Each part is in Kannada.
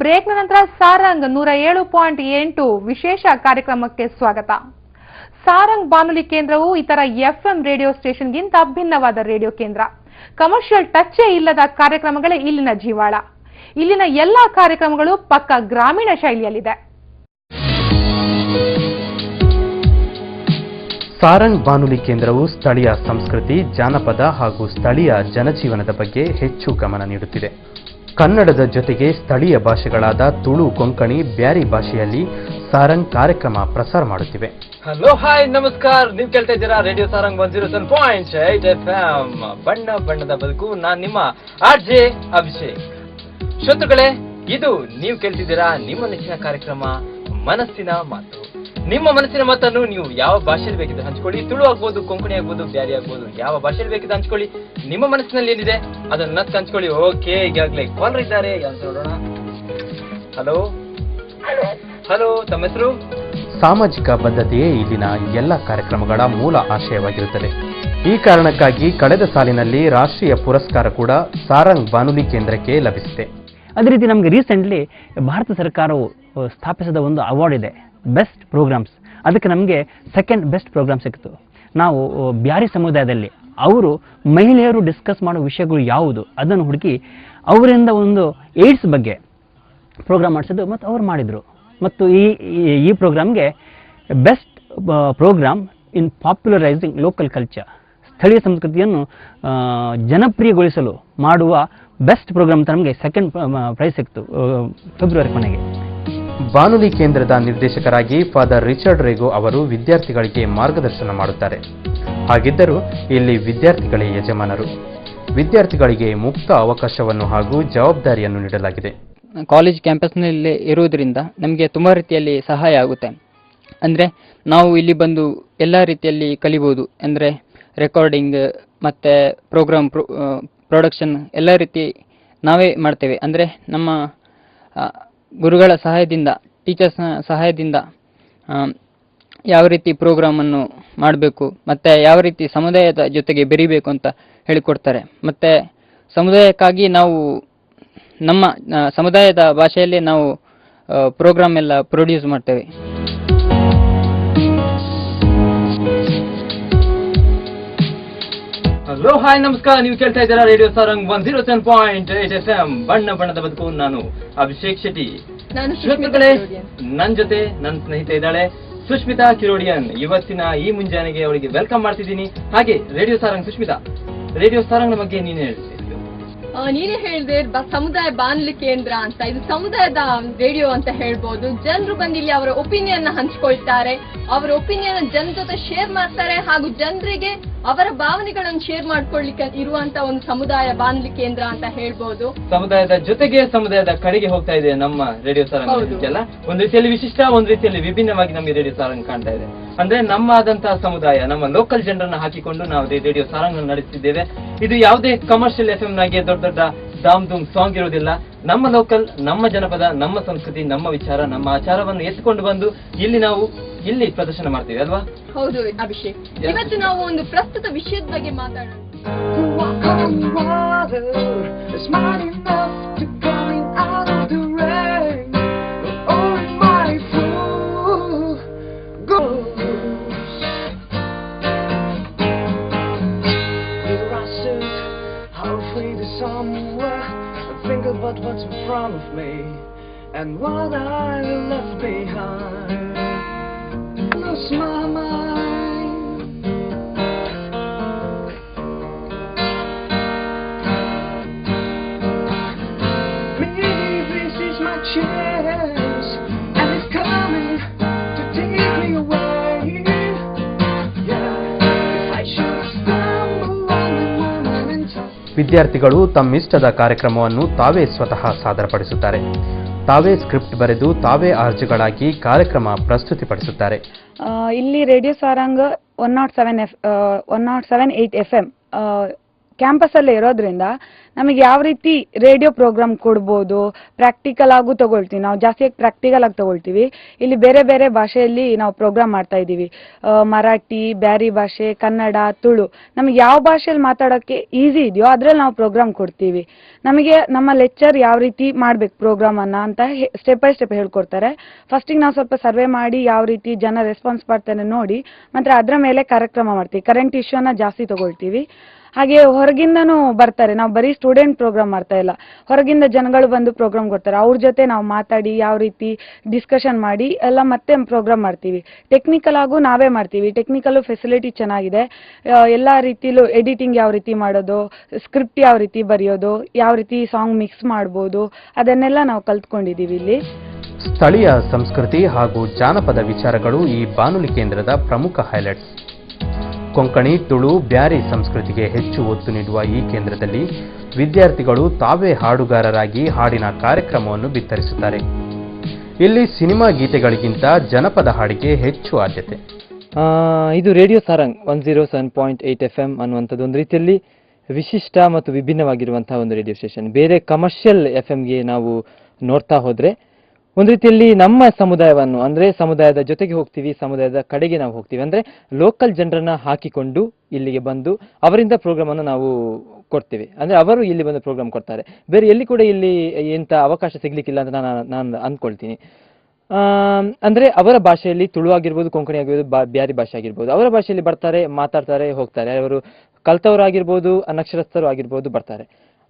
ಬ್ರೇಕ್ನ ನಂತರ ಸಾರಂಗ್ 107.8 ವಿಶೇಷ ಕಾರ್ಯಕ್ರಮಕ್ಕೆ ಸ್ವಾಗತ. ಸಾರಂಗ್ ಬಾನುಲಿ ಕೇಂದ್ರವು ಇತರ ಎಫ್ಎಂ ರೇಡಿಯೋ ಸ್ಟೇಷನ್ಗಿಂತ ಭಿನ್ನವಾದ ರೇಡಿಯೋ ಕೇಂದ್ರ. ಕಮರ್ಷಿಯಲ್ ಟಚ್ಚೇ ಇಲ್ಲದ ಕಾರ್ಯಕ್ರಮಗಳೇ ಇಲ್ಲಿನ ಜೀವಾಳ. ಇಲ್ಲಿನ ಎಲ್ಲಾ ಕಾರ್ಯಕ್ರಮಗಳು ಪಕ್ಕ ಗ್ರಾಮೀಣ ಶೈಲಿಯಲ್ಲಿದೆ. ಸಾರಂಗ್ ಬಾನುಲಿ ಕೇಂದ್ರವು ಸ್ಥಳೀಯ ಸಂಸ್ಕೃತಿ, ಜಾನಪದ ಹಾಗೂ ಸ್ಥಳೀಯ ಜನಜೀವನದ ಬಗ್ಗೆ ಹೆಚ್ಚು ಗಮನ ನೀಡುತ್ತಿದೆ. ಕನ್ನಡದ ಜೊತೆಗೆ ಸ್ಥಳೀಯ ಭಾಷೆಗಳಾದ ತುಳು, ಕೊಂಕಣಿ, ಬ್ಯಾರಿ ಭಾಷೆಯಲ್ಲಿ ಸಾರಂಗ್ ಕಾರ್ಯಕ್ರಮ ಪ್ರಸಾರ ಮಾಡುತ್ತಿವೆ. ಹಲೋ, ಹಾಯ್, ನಮಸ್ಕಾರ. ನೀವು ಕೇಳ್ತಾ ಇದ್ದೀರಾ ರೇಡಿಯೋ ಸಾರಂಗ್ 107.8 FM. ಬಣ್ಣ ಬಣ್ಣದ ಬದುಕು. ನಾನು ನಿಮ್ಮ RJ ಅಭಿಷೇಕ್. ಶ್ರೋತೃಗಳೇ, ಇದು ನೀವು ಕೇಳ್ತಿದ್ದೀರಾ ನಿಮ್ಮ ನೆಚ್ಚಿನ ಕಾರ್ಯಕ್ರಮ ಮನಸ್ಸಿನ ಮಾತು. ನಿಮ್ಮ ಮನಸ್ಸಿನ ಮಾತನ್ನು ನೀವು ಯಾವ ಭಾಷೆಯಲ್ಲಿ ಬೇಕಿದ್ರೆ ಹಂಚ್ಕೊಳ್ಳಿ. ತುಳು ಆಗ್ಬೋದು, ಕೊಂಕಣಿ ಆಗ್ಬೋದು, ಬ್ಯಾರಿ ಆಗ್ಬೋದು, ಯಾವ ಭಾಷೆಯಲ್ಲಿ ಬೇಕಿದ್ರೆ ಹಂಚ್ಕೊಳ್ಳಿ. ನಿಮ್ಮ ಮನಸ್ಸಿನಲ್ಲಿ ಏನಿದೆ ಅದನ್ನ ನಕ್ ಹಂಚ್ಕೊಳ್ಳಿ. ಓಕೆ, ಈಗಾಗಲೇ ಕಾಲರ್ ಇದ್ದಾರೆ ಅಂತ ನೋಡೋಣ. ಹಲೋ ಹಲೋ, ತಮ್ಮ ಹೆಸರು? ಸಾಮಾಜಿಕ ಬದ್ಧತೆಯೇ ಇಲ್ಲಿನ ಎಲ್ಲ ಕಾರ್ಯಕ್ರಮಗಳ ಮೂಲ ಆಶಯವಾಗಿರುತ್ತದೆ. ಈ ಕಾರಣಕ್ಕಾಗಿ ಕಳೆದ ಸಾಲಿನಲ್ಲಿ ರಾಷ್ಟ್ರೀಯ ಪುರಸ್ಕಾರ ಕೂಡ ಸಾರಂಗ್ ಬಾನುಲಿ ಕೇಂದ್ರಕ್ಕೆ ಲಭಿಸಿದೆ. ಅದೇ ರೀತಿ ನಮಗೆ ರೀಸೆಂಟ್ಲಿ ಭಾರತ ಸರ್ಕಾರವು ಸ್ಥಾಪಿಸಿದ ಒಂದು ಅವಾರ್ಡ್ ಇದೆ, ಬೆಸ್ಟ್ ಪ್ರೋಗ್ರಾಮ್ಸ್. ಅದಕ್ಕೆ ನಮಗೆ ಸೆಕೆಂಡ್ ಬೆಸ್ಟ್ ಪ್ರೋಗ್ರಾಮ್ ಸಿಕ್ತು. ನಾವು ಬ್ಯಾರಿ ಸಮುದಾಯದಲ್ಲಿ ಅವರು ಮಹಿಳೆಯರು ಡಿಸ್ಕಸ್ ಮಾಡೋ ವಿಷಯಗಳು ಯಾವುದು ಅದನ್ನು ಹುಡುಕಿ ಅವರಿಂದ ಒಂದು ಏಡ್ಸ್ ಬಗ್ಗೆ ಪ್ರೋಗ್ರಾಮ್ ಮಾಡಿಸಿದ್ದು ಮತ್ತು ಅವ್ರು ಮಾಡಿದರು. ಮತ್ತು ಈ ಪ್ರೋಗ್ರಾಮ್ಗೆ ಬೆಸ್ಟ್ ಪ್ರೋಗ್ರಾಮ್ ಇನ್ ಪಾಪ್ಯುಲರೈಸಿಂಗ್ ಲೋಕಲ್ ಕಲ್ಚರ್, ಸ್ಥಳೀಯ ಸಂಸ್ಕೃತಿಯನ್ನು ಜನಪ್ರಿಯಗೊಳಿಸಲು ಮಾಡುವ ಬೆಸ್ಟ್ ಪ್ರೋಗ್ರಾಮ್ ಅಂತ ನಮಗೆ ಸೆಕೆಂಡ್ ಪ್ರೈಸ್ ಸಿಕ್ತು ಫೆಬ್ರವರಿ ಕೊನೆಗೆ. ಬಾನುಲಿ ಕೇಂದ್ರದ ನಿರ್ದೇಶಕರಾಗಿ ಫಾದರ್ ರಿಚರ್ಡ್ ರೇಗೋ ಅವರು ವಿದ್ಯಾರ್ಥಿಗಳಿಗೆ ಮಾರ್ಗದರ್ಶನ ಮಾಡುತ್ತಾರೆ. ಹಾಗಿದ್ದರೂ ಇಲ್ಲಿ ವಿದ್ಯಾರ್ಥಿಗಳೇ ಯಜಮಾನರು. ವಿದ್ಯಾರ್ಥಿಗಳಿಗೆ ಮುಕ್ತ ಅವಕಾಶವನ್ನು ಹಾಗೂ ಜವಾಬ್ದಾರಿಯನ್ನು ನೀಡಲಾಗಿದೆ. ಕಾಲೇಜ್ ಕ್ಯಾಂಪಸ್ನಲ್ಲಿ ಇರುವುದರಿಂದ ನಮಗೆ ತುಂಬ ರೀತಿಯಲ್ಲಿ ಸಹಾಯ ಆಗುತ್ತೆ. ಅಂದರೆ ನಾವು ಇಲ್ಲಿ ಬಂದು ಎಲ್ಲ ರೀತಿಯಲ್ಲಿ ಕಲಿಬೋದು. ಅಂದರೆ ರೆಕಾರ್ಡಿಂಗ್ ಮತ್ತು ಪ್ರೋಗ್ರಾಮ್ ಪ್ರೊಡಕ್ಷನ್ ಎಲ್ಲ ರೀತಿ ನಾವೇ ಮಾಡ್ತೇವೆ. ಅಂದರೆ ನಮ್ಮ ಗುರುಗಳ ಸಹಾಯದಿಂದ, ಟೀಚರ್ಸ್ನ ಸಹಾಯದಿಂದ ಯಾವ ರೀತಿ ಪ್ರೋಗ್ರಾಮನ್ನು ಮಾಡಬೇಕು ಮತ್ತು ಯಾವ ರೀತಿ ಸಮುದಾಯದ ಜೊತೆಗೆ ಬೆರಿಬೇಕು ಅಂತ ಹೇಳಿಕೊಡ್ತಾರೆ. ಮತ್ತು ಸಮುದಾಯಕ್ಕಾಗಿ ನಾವು ನಮ್ಮ ಸಮುದಾಯದ ಭಾಷೆಯಲ್ಲೇ ನಾವು ಪ್ರೋಗ್ರಾಮ್ ಎಲ್ಲ ಪ್ರೊಡ್ಯೂಸ್ ಮಾಡ್ತೇವೆ. ಹಲೋ, ಹಾಯ್, ನಮಸ್ಕಾರ. ನೀವು ಕೇಳ್ತಾ ಇದ್ದೀರಾ ರೇಡಿಯೋ ಸಾರಂಗ್ 107.8 FM. ಬಣ್ಣ ಬಣ್ಣದ ಬದುಕು. ನಾನು ಅಭಿಷೇಕ್ ಶೆಟ್ಟಿ. ಶ್ರೋತೃಗಳೇ, ನನ್ ಜೊತೆ ನನ್ನ ಸ್ನೇಹಿತೆ ಇದ್ದಾಳೆ ಸುಷ್ಮಿತಾ ಕಿರೋಡಿಯನ್. ಇವತ್ತಿನ ಈ ಮುಂಜಾನೆಗೆ ಅವಳಿಗೆ ವೆಲ್ಕಮ್ ಮಾಡ್ತಿದ್ದೀನಿ. ಹಾಗೆ ರೇಡಿಯೋ ಸಾರಂಗ್, ಸುಷ್ಮಿತಾ, ರೇಡಿಯೋ ಸಾರಂಗ್ ಬಗ್ಗೆ ನೀನು ಹೇಳ್ತೀವಿ? ನೀನೇ ಹೇಳಿದೆ ಸಮುದಾಯ ಬಾನುಲಿ ಕೇಂದ್ರ ಅಂತ. ಇದು ಸಮುದಾಯದ ರೇಡಿಯೋ ಅಂತ ಹೇಳ್ಬೋದು. ಜನರು ಬಂದು ಇಲ್ಲಿ ಅವರ ಒಪಿನಿಯನ್ ಹಂಚ್ಕೊಳ್ತಾರೆ, ಅವರ ಒಪಿನಿಯನ್ ಜನ ಜೊತೆ ಶೇರ್ ಮಾಡ್ತಾರೆ, ಹಾಗೂ ಜನರಿಗೆ ಅವರ ಭಾವನೆಗಳನ್ನು ಶೇರ್ ಮಾಡ್ಕೊಳ್ಳಿಕ್ಕೆ ಇರುವಂತ ಒಂದು ಸಮುದಾಯ ಬಾನುಲಿ ಕೇಂದ್ರ ಅಂತ ಹೇಳ್ಬೋದು. ಸಮುದಾಯದ ಜೊತೆಗೆ ಸಮುದಾಯದ ಕಡೆಗೆ ಹೋಗ್ತಾ ಇದೆ ನಮ್ಮ ರೇಡಿಯೋ ಸಾರಂಗ್ ಎಲ್ಲ. ಒಂದ್ ರೀತಿಯಲ್ಲಿ ವಿಶಿಷ್ಟ, ಒಂದ್ ರೀತಿಯಲ್ಲಿ ವಿಭಿನ್ನವಾಗಿ ನಮಗೆ ರೇಡಿಯೋ ಸಾರಂಗ್ ಕಾಣ್ತಾ ಇದೆ. ಅಂದ್ರೆ ನಮ್ಮ ಆದಂತಹ ಸಮುದಾಯ, ನಮ್ಮ ಲೋಕಲ್ ಜನರನ್ನ ಹಾಕಿಕೊಂಡು ನಾವು ರೇಡಿಯೋ ಸಾರಂಗ್ ನಡೆಸ್ತಿದ್ದೇವೆ. ಇದು ಯಾವುದೇ ಕಮರ್ಷಿಯಲ್ FM ನಾಗೆ ದೊಡ್ಡ ದೊಡ್ಡ ದಾಮ್ ಧೂಮ್ ಸಾಂಗ್ ಇರೋದಿಲ್ಲ. ನಮ್ಮ ಲೋಕಲ್, ನಮ್ಮ ಜನಪದ, ನಮ್ಮ ಸಂಸ್ಕೃತಿ, ನಮ್ಮ ವಿಚಾರ, ನಮ್ಮ ಆಚಾರವನ್ನು ಎತ್ಕೊಂಡು ಬಂದು ಇಲ್ಲಿ ಪ್ರದರ್ಶನ ಮಾಡ್ತೀವಿ ಅಲ್ವಾ? ಹೌದು ಅಭಿಷೇಕ್. ಇವತ್ತು ನಾವು ಒಂದು ಪ್ರಸ್ತುತ ವಿಷಯದ ಬಗ್ಗೆ ಮಾತಾಡೋಣ. Think about what's in front of me and what I left behind. Lose my mind. Maybe this is my chance, and it's coming to take me away. Yeah, if I should stumble on the moment in time. ವಿದ್ಯಾರ್ಥಿಗಳು ತಮ್ಮಿಷ್ಟದ ಕಾರ್ಯಕ್ರಮವನ್ನು ತಾವೇ ಸ್ವತಃ ಸಾದರಪಡಿಸುತ್ತಾರೆ. ತಾವೇ ಸ್ಕ್ರಿಪ್ಟ್ ಬರೆದು ತಾವೇ ಆರ್ಜೆಗಳಾಗಿ ಕಾರ್ಯಕ್ರಮ ಪ್ರಸ್ತುತಿಪಡಿಸುತ್ತಾರೆ. ಇಲ್ಲಿ ರೇಡಿಯೋ ಸಾರಂಗ್ 107.8 FM ಕ್ಯಾಂಪಸ್ ಅಲ್ಲೇ ಇರೋದ್ರಿಂದ ನಮಗೆ ಯಾವ ರೀತಿ ರೇಡಿಯೋ ಪ್ರೋಗ್ರಾಮ್ ಕೊಡ್ಬೋದು, ಪ್ರಾಕ್ಟಿಕಲ್ ಆಗು ತಗೊಳ್ತೀವಿ. ನಾವು ಜಾಸ್ತಿಯಾಗಿ ಪ್ರಾಕ್ಟಿಕಲ್ ಆಗಿ ತಗೊಳ್ತೀವಿ. ಇಲ್ಲಿ ಬೇರೆ ಬೇರೆ ಭಾಷೆಯಲ್ಲಿ ನಾವು ಪ್ರೋಗ್ರಾಮ್ ಮಾಡ್ತಾ ಇದ್ದೀವಿ. ಮರಾಠಿ, ಬ್ಯಾರಿ ಭಾಷೆ, ಕನ್ನಡ, ತುಳು. ನಮಗೆ ಯಾವ ಭಾಷೆಯಲ್ಲಿ ಮಾತಾಡೋಕ್ಕೆ ಈಸಿ ಇದೆಯೋ ಅದ್ರಲ್ಲಿ ನಾವು ಪ್ರೋಗ್ರಾಮ್ ಕೊಡ್ತೀವಿ. ನಮಗೆ ನಮ್ಮ ಲೆಕ್ಚರ್ ಯಾವ ರೀತಿ ಮಾಡ್ಬೇಕು ಪ್ರೋಗ್ರಾಮ್ ಅನ್ನ ಅಂತ ಸ್ಟೆಪ್ ಬೈ ಸ್ಟೆಪ್ ಹೇಳ್ಕೊಡ್ತಾರೆ. ಫಸ್ಟಿಗೆ ನಾವು ಸ್ವಲ್ಪ ಸರ್ವೆ ಮಾಡಿ ಯಾವ ರೀತಿ ಜನ ರೆಸ್ಪಾನ್ಸ್ ಮಾಡ್ತಾರೆ ನೋಡಿ, ಮತ್ತೆ ಅದರ ಮೇಲೆ ಕಾರ್ಯಕ್ರಮ ಮಾಡ್ತೀವಿ. ಕರೆಂಟ್ ಇಶ್ಯೂನ ಜಾಸ್ತಿ ತಗೊಳ್ತೀವಿ. ಹಾಗೆ ಹೊರಗಿಂದನೂ ಬರ್ತಾರೆ. ನಾವು ಬರೀ ಸ್ಟೂಡೆಂಟ್ ಪ್ರೋಗ್ರಾಮ್ ಮಾಡ್ತಾ ಇಲ್ಲ, ಹೊರಗಿಂದ ಜನಗಳು ಬಂದು ಪ್ರೋಗ್ರಾಮ್ ಕೊಡ್ತಾರೆ. ಅವ್ರ ಜೊತೆ ನಾವು ಮಾತಾಡಿ ಯಾವ ರೀತಿ ಡಿಸ್ಕಷನ್ ಮಾಡಿ ಎಲ್ಲ ಮತ್ತೆ ಪ್ರೋಗ್ರಾಮ್ ಮಾಡ್ತೀವಿ. ಟೆಕ್ನಿಕಲ್ ಆಗು ನಾವೇ ಮಾಡ್ತೀವಿ. ಟೆಕ್ನಿಕಲ್ ಫೆಸಿಲಿಟಿ ಚೆನ್ನಾಗಿದೆ. ಎಲ್ಲ ರೀತಿಲೂ ಎಡಿಟಿಂಗ್ ಯಾವ ರೀತಿ ಮಾಡೋದು, ಸ್ಕ್ರಿಪ್ಟ್ ಯಾವ ರೀತಿ ಬರೆಯೋದು, ಯಾವ ರೀತಿ ಸಾಂಗ್ ಮಿಕ್ಸ್ ಮಾಡ್ಬೋದು, ಅದನ್ನೆಲ್ಲ ನಾವು ಕಲ್ತ್ಕೊಂಡಿದ್ದೀವಿ ಇಲ್ಲಿ. ಸ್ಥಳೀಯ ಸಂಸ್ಕೃತಿ ಹಾಗೂ ಜಾನಪದ ವಿಚಾರಗಳು ಈ ಬಾನುಲಿ ಕೇಂದ್ರದ ಪ್ರಮುಖ ಹೈಲೈಟ್ಸ್. ಕೊಂಕಣಿ, ತುಳು, ಬ್ಯಾರಿ ಸಂಸ್ಕೃತಿಗೆ ಹೆಚ್ಚು ಒತ್ತು ನೀಡುವ ಈ ಕೇಂದ್ರದಲ್ಲಿ ವಿದ್ಯಾರ್ಥಿಗಳು ತಾವೇ ಹಾಡುಗಾರರಾಗಿ ಹಾಡಿನ ಕಾರ್ಯಕ್ರಮವನ್ನು ಬಿತ್ತರಿಸುತ್ತಾರೆ. ಇಲ್ಲಿ ಸಿನಿಮಾ ಗೀತೆಗಳಿಗಿಂತ ಜನಪದ ಹಾಡಿಗೆ ಹೆಚ್ಚು ಆದ್ಯತೆ. ಇದು ರೇಡಿಯೋ ಸಾರಂಗ್ 107.8 FM ಅನ್ನುವಂಥದ್ದು ಒಂದು ರೀತಿಯಲ್ಲಿ ವಿಶಿಷ್ಟ ಮತ್ತು ವಿಭಿನ್ನವಾಗಿರುವಂತಹ ಒಂದು ರೇಡಿಯೋ ಸ್ಟೇಷನ್. ಬೇರೆ ಕಮರ್ಷಿಯಲ್ FMಗೆ ನಾವು ನೋಡ್ತಾ ಹೋದ್ರೆ ಒಂದು ರೀತಿಯಲ್ಲಿ ನಮ್ಮ ಸಮುದಾಯವನ್ನು, ಅಂದ್ರೆ ಸಮುದಾಯದ ಜೊತೆಗೆ ಹೋಗ್ತೀವಿ, ಸಮುದಾಯದ ಕಡೆಗೆ ನಾವು ಹೋಗ್ತೀವಿ. ಅಂದ್ರೆ ಲೋಕಲ್ ಜನರನ್ನ ಹಾಕಿಕೊಂಡು ಇಲ್ಲಿಗೆ ಬಂದು ಅವರಿಂದ ಪ್ರೋಗ್ರಾಮ್ ಅನ್ನು ನಾವು ಕೊಡ್ತೀವಿ. ಅಂದ್ರೆ ಅವರು ಇಲ್ಲಿ ಬಂದು ಪ್ರೋಗ್ರಾಮ್ ಕೊಡ್ತಾರೆ. ಬೇರೆ ಎಲ್ಲಿ ಕೂಡ ಇಲ್ಲಿ ಎಂತ ಅವಕಾಶ ಸಿಗ್ಲಿಕ್ಕಿಲ್ಲ ಅಂತ ನಾನು ಅಂದ್ಕೊಳ್ತೀನಿ. ಅಂದ್ರೆ ಅವರ ಭಾಷೆಯಲ್ಲಿ ತುಳು ಆಗಿರ್ಬೋದು, ಕೊಂಕಣಿ ಆಗಿರ್ಬೋದು, ಬ್ಯಾರಿ ಭಾಷೆ ಆಗಿರ್ಬೋದು, ಅವರ ಭಾಷೆಯಲ್ಲಿ ಬರ್ತಾರೆ, ಮಾತಾಡ್ತಾರೆ, ಹೋಗ್ತಾರೆ. ಅವರು ಕಲ್ತವರಾಗಿರ್ಬೋದು, ಅನಕ್ಷರಸ್ಥರು ಆಗಿರ್ಬೋದು, ಬರ್ತಾರೆ.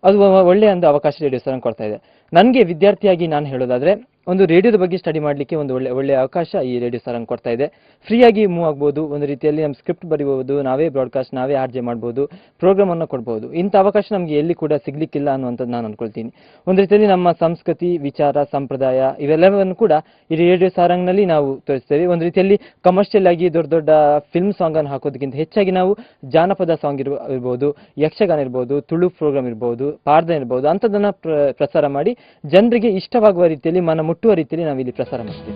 ಅದು ಒಳ್ಳೆಯ ಒಂದು ಅವಕಾಶ ರೇಡಿಯೋ ಸಾರಂಗ್ ಕೊಡ್ತಾ ಇದೆ. ನನಗೆ ವಿದ್ಯಾರ್ಥಿಯಾಗಿ ನಾನು ಹೇಳೋದಾದ್ರೆ ಒಂದು ರೇಡಿಯೋದ ಬಗ್ಗೆ ಸ್ಟಡಿ ಮಾಡಲಿಕ್ಕೆ ಒಂದು ಒಳ್ಳೆಯ ಅವಕಾಶ ಈ ರೇಡಿಯೋ ಸಾರಂಗ್ ಕೊಡ್ತಾ ಇದೆ. ಫ್ರೀಯಾಗಿ ಮೂವ್ ಆಗ್ಬೋದು, ಒಂದು ರೀತಿಯಲ್ಲಿ ನಮ್ಮ ಸ್ಕ್ರಿಪ್ಟ್ ಬರೀಬಹುದು, ನಾವೇ ಬ್ರಾಡ್ಕಾಸ್ಟ್, ನಾವೇ RJ ಮಾಡ್ಬೋದು, ಪ್ರೋಗ್ರಾಮ್ ಅನ್ನು ಕೊಡ್ಬೋದು. ಇಂಥ ಅವಕಾಶ ನಮಗೆ ಎಲ್ಲಿ ಕೂಡ ಸಿಗ್ಲಿಕ್ಕಿಲ್ಲ ಅನ್ನುವಂಥದ್ದು ನಾನು ಅನ್ಕೊಳ್ತೀನಿ. ಒಂದು ರೀತಿಯಲ್ಲಿ ನಮ್ಮ ಸಂಸ್ಕೃತಿ, ವಿಚಾರ, ಸಂಪ್ರದಾಯ ಇವೆಲ್ಲವನ್ನು ಕೂಡ ಈ ರೇಡಿಯೋ ಸಾರಂಗ್ನಲ್ಲಿ ನಾವು ತೋರಿಸ್ತೇವೆ. ಒಂದು ರೀತಿಯಲ್ಲಿ ಕಮರ್ಷಿಯಲ್ ಆಗಿ ದೊಡ್ಡ ದೊಡ್ಡ ಫಿಲ್ಮ್ ಸಾಂಗ್ ಅನ್ನು ಹಾಕೋದಕ್ಕಿಂತ ಹೆಚ್ಚಾಗಿ ನಾವು ಜಾನಪದ ಸಾಂಗ್ ಇರ್ಬೋದು, ಯಕ್ಷಗಾನ ಇರ್ಬೋದು, ತುಳು ಪ್ರೋಗ್ರಾಮ್ ಇರ್ಬೋದು, ಪಾಡ್ದನ ಇರ್ಬೋದು, ಅಂಥದ್ದನ್ನ ಪ್ರಸಾರ ಮಾಡಿ ಜನರಿಗೆ ಇಷ್ಟವಾಗುವ ರೀತಿಯಲ್ಲಿ, ಮನ ಮುಟ್ಟುವ ರೀತಿಯಲ್ಲಿ ನಾವು ಇಲ್ಲಿ ಪ್ರಸಾರ ಮಾಡ್ತೀವಿ.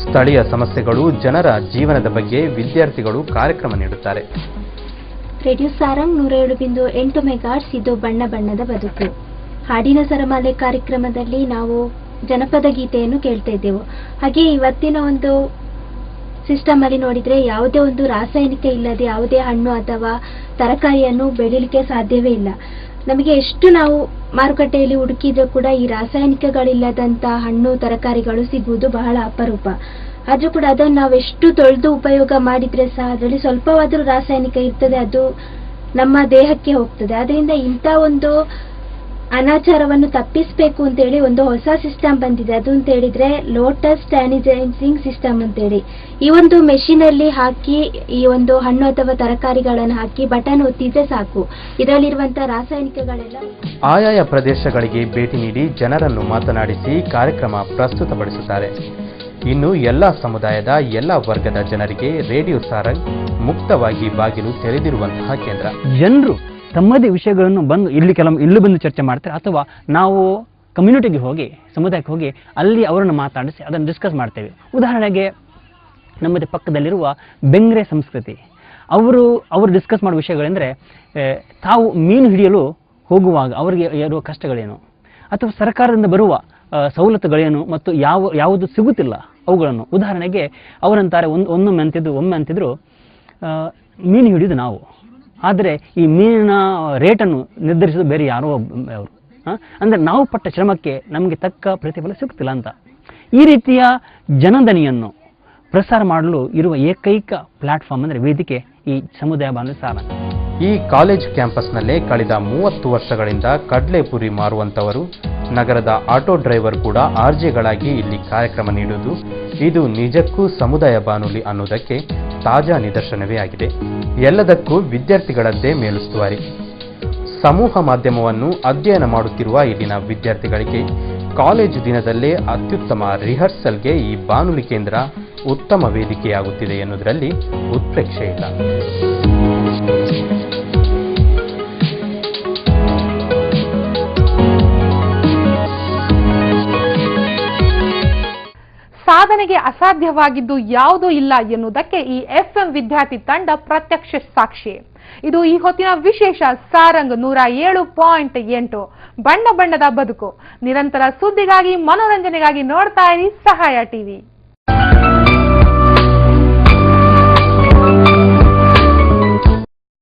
ಸ್ಥಳೀಯ ಸಮಸ್ಯೆಗಳು, ಜನರ ಜೀವನದ ಬಗ್ಗೆ ವಿದ್ಯಾರ್ಥಿಗಳು ಕಾರ್ಯಕ್ರಮ ನೀಡುತ್ತಾರೆ. Radio Sarang 107.8 megahertz. ಇದು ಬಣ್ಣ ಬಣ್ಣದ ಬದುಕು. ಹಾಡಿನ ಸರಮಾಲೆ ಕಾರ್ಯಕ್ರಮದಲ್ಲಿ ನಾವು ಜನಪದ ಗೀತೆಯನ್ನು ಕೇಳ್ತಾ ಇದ್ದೆವು. ಹಾಗೆ ಇವತ್ತಿನ ಒಂದು ಸಿಸ್ಟಮ್ ಅಲ್ಲಿ ನೋಡಿದ್ರೆ ಯಾವುದೇ ಒಂದು ರಾಸಾಯನಿಕ ಇಲ್ಲದೆ ಯಾವುದೇ ಹಣ್ಣು ಅಥವಾ ತರಕಾರಿಯನ್ನು ಬೆಳಿಲಿಕ್ಕೆ ಸಾಧ್ಯವೇ ಇಲ್ಲ. ನಮಗೆ ಎಷ್ಟು ನಾವು ಮಾರುಕಟ್ಟೆಯಲ್ಲಿ ಹುಡುಕಿದ್ರೂ ಕೂಡ ಈ ರಾಸಾಯನಿಕಗಳಿಲ್ಲದಂತ ಹಣ್ಣು ತರಕಾರಿಗಳು ಸಿಗುವುದು ಬಹಳ ಅಪರೂಪ. ಆದ್ರೂ ಕೂಡ ಅದನ್ನು ನಾವು ಎಷ್ಟು ತೊಳೆದು ಉಪಯೋಗ ಮಾಡಿದ್ರೆ ಸಹ ಅದರಲ್ಲಿ ಸ್ವಲ್ಪವಾದ್ರೂ ರಾಸಾಯನಿಕ ಇರ್ತದೆ, ಅದು ನಮ್ಮ ದೇಹಕ್ಕೆ ಹೋಗ್ತದೆ. ಅದರಿಂದ ಇಂಥ ಒಂದು ಅನಾಚಾರವನ್ನು ತಪ್ಪಿಸಬೇಕು ಅಂತೇಳಿ ಒಂದು ಹೊಸ ಸಿಸ್ಟಮ್ ಬಂದಿದೆ. ಅದು ಅಂತ ಹೇಳಿದ್ರೆ ಲೋಟಸ್ ಸ್ಯಾನಿಟೈಸಿಂಗ್ ಸಿಸ್ಟಮ್ ಅಂತೇಳಿ. ಈ ಒಂದು ಮೆಷಿನ್ ಅಲ್ಲಿ ಹಾಕಿ ಈ ಒಂದು ಹಣ್ಣು ಅಥವಾ ತರಕಾರಿಗಳನ್ನು ಹಾಕಿ ಬಟನ್ ಒತ್ತಿದ್ರೆ ಸಾಕು, ಇದರಲ್ಲಿರುವಂತಹ ರಾಸಾಯನಿಕಗಳೆಲ್ಲ. ಆಯಾಯ ಪ್ರದೇಶಗಳಿಗೆ ಭೇಟಿ ನೀಡಿ ಜನರನ್ನು ಮಾತನಾಡಿಸಿ ಕಾರ್ಯಕ್ರಮ ಪ್ರಸ್ತುತಪಡಿಸುತ್ತಾರೆ. ಇನ್ನು ಎಲ್ಲ ಸಮುದಾಯದ ಎಲ್ಲ ವರ್ಗದ ಜನರಿಗೆ ರೇಡಿಯೋ ಸಾರಂಗ್ ಮುಕ್ತವಾಗಿ ಬಾಗಿಲು ತೆರೆದಿರುವಂತಹ ಕೇಂದ್ರ. ಜನರು ತಮ್ಮದೇ ವಿಷಯಗಳನ್ನು ಬಂದು ಇಲ್ಲಿ ಬಂದು ಚರ್ಚೆ ಮಾಡ್ತಾರೆ, ಅಥವಾ ನಾವು ಕಮ್ಯುನಿಟಿಗೆ ಹೋಗಿ, ಸಮುದಾಯಕ್ಕೆ ಹೋಗಿ ಅಲ್ಲಿ ಅವರನ್ನು ಮಾತಾಡಿಸಿ ಅದನ್ನು ಡಿಸ್ಕಸ್ ಮಾಡ್ತೇವೆ. ಉದಾಹರಣೆಗೆ ನಮ್ಮದೇ ಪಕ್ಕದಲ್ಲಿರುವ ಬೆಂಗ್ರೆ ಸಂಸ್ಕೃತಿ, ಅವರು ಡಿಸ್ಕಸ್ ಮಾಡುವ ವಿಷಯಗಳೆಂದರೆ ತಾವು ಮೀನು ಹಿಡಿಯಲು ಹೋಗುವಾಗ ಅವರಿಗೆ ಇರುವ ಕಷ್ಟಗಳೇನು, ಅಥವಾ ಸರ್ಕಾರದಿಂದ ಬರುವ ಸವಲತ್ತುಗಳೇನು ಮತ್ತು ಯಾವುದು ಸಿಗುತ್ತಿಲ್ಲ ಅವುಗಳನ್ನು. ಉದಾಹರಣೆಗೆ ಅವರಂತಾರೆ ಒಮ್ಮೆ ಅಂತಿದ್ರು ಮೀನು ಹಿಡಿಯೋದು ನಾವು, ಆದರೆ ಈ ಮೀನಿನ ರೇಟನ್ನು ನಿರ್ಧರಿಸೋದು ಬೇರೆ ಯಾರೋ ಅವರು. ಅಂದರೆ ನಾವು ಪಟ್ಟ ಶ್ರಮಕ್ಕೆ ನಮಗೆ ತಕ್ಕ ಪ್ರತಿಫಲ ಸಿಗುತ್ತಿಲ್ಲ ಅಂತ. ಈ ರೀತಿಯ ಜನದನಿಯನ್ನು ಪ್ರಸಾರ ಮಾಡಲು ಇರುವ ಏಕೈಕ ಪ್ಲಾಟ್ಫಾರ್ಮ್ ಅಂದರೆ ವೇದಿಕೆ ಈ ಸಮುದಾಯ ಬಾನುಲಿ ಸಾರಂಗ್. ಈ ಕಾಲೇಜ್ ಕ್ಯಾಂಪಸ್ನಲ್ಲೇ ಕಳೆದ 30 ವರ್ಷಗಳಿಂದ ಕಡ್ಲೆಪುರಿ ಮಾರುವಂತವರು, ನಗರದ ಆಟೋ ಡ್ರೈವರ್ ಕೂಡ RJಗಳಾಗಿ ಇಲ್ಲಿ ಕಾರ್ಯಕ್ರಮ ನೀಡುವುದು, ಇದು ನಿಜಕ್ಕೂ ಸಮುದಾಯ ಬಾನುಲಿ ಅನ್ನೋದಕ್ಕೆ ತಾಜಾ ನಿದರ್ಶನವೇ ಆಗಿದೆ. ಎಲ್ಲದಕ್ಕೂ ವಿದ್ಯಾರ್ಥಿಗಳದ್ದೇ ಮೇಲುಸ್ತುವಾರಿ. ಸಮೂಹ ಮಾಧ್ಯಮವನ್ನು ಅಧ್ಯಯನ ಮಾಡುತ್ತಿರುವ ಇಲ್ಲಿನ ವಿದ್ಯಾರ್ಥಿಗಳಿಗೆ ಕಾಲೇಜು ದಿನದಲ್ಲೇ ಅತ್ಯುತ್ತಮ ರಿಹರ್ಸಲ್ಗೆ ಈ ಬಾನುಲಿ ಕೇಂದ್ರ ಉತ್ತಮ ವೇದಿಕೆಯಾಗುತ್ತಿದೆ ಎನ್ನುವುದರಲ್ಲಿ ಉತ್ಪ್ರೇಕ್ಷೆ ಇಲ್ಲ. ಸಾಧನೆಗೆ ಅಸಾಧ್ಯವಾಗಿದ್ದು ಯಾವುದೂ ಇಲ್ಲ ಎನ್ನುವುದಕ್ಕೆ ಈ FM ವಿದ್ಯಾರ್ಥಿ ತಂಡ ಪ್ರತ್ಯಕ್ಷ ಸಾಕ್ಷಿ. ಇದು ಈ ಹೊತ್ತಿನ ವಿಶೇಷ ಸಾರಂಗ್ 107.8 ಬಣ್ಣ ಬಣ್ಣದ ಬದುಕು. ನಿರಂತರ ಸುದ್ದಿಗಾಗಿ ಮನೋರಂಜನೆಗಾಗಿ ನೋಡ್ತಾ ಇರಿ ಸಹಾಯ ಟಿವಿ.